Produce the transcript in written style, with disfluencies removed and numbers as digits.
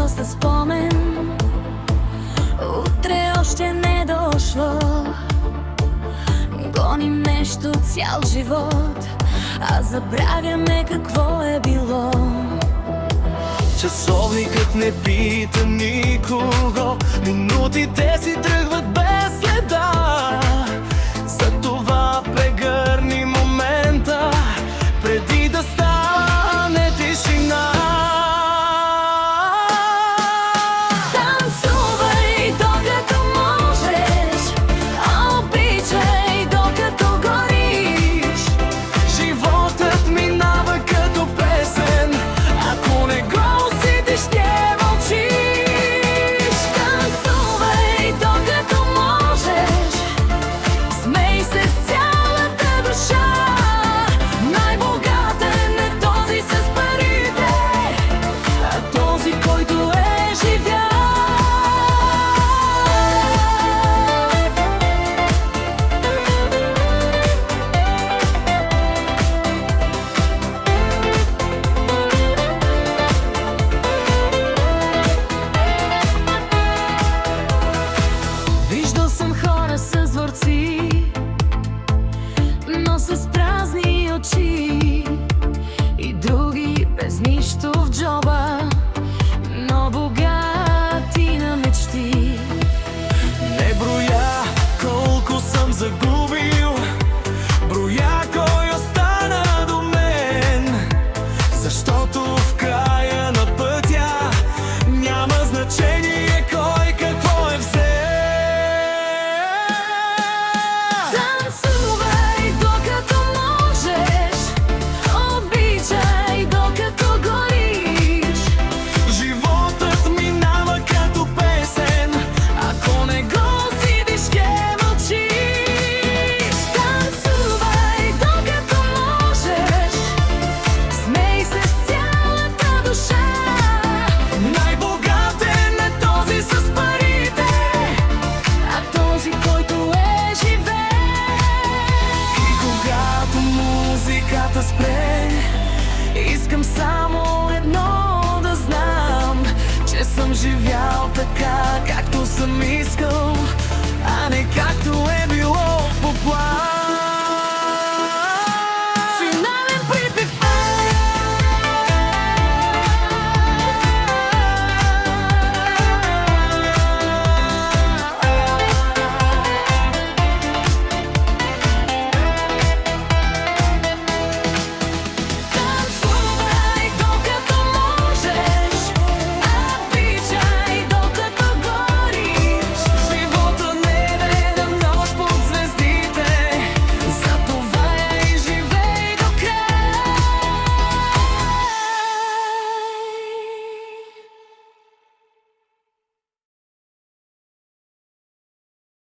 доста спомен, утре още не дошло. Гоним нещо цял живот, а забравяме какво е било. Часовникът не пита никого, минутите си тръгват без следа. Затова прегърни момента, преди да стане тишина. Танцувай докато можеш, а обичай докато гориш. Животът минава като песен, ако не го усетиш, ще мълчиш. Танцувай докато можеш, смей се с цялата душа. Най-богатен е този с парите, А този, който е живял. виждал съм хора с дворци, но с празни очи, и други без нищо в джоба, но богати на мечти. Не броя колко съм загубил,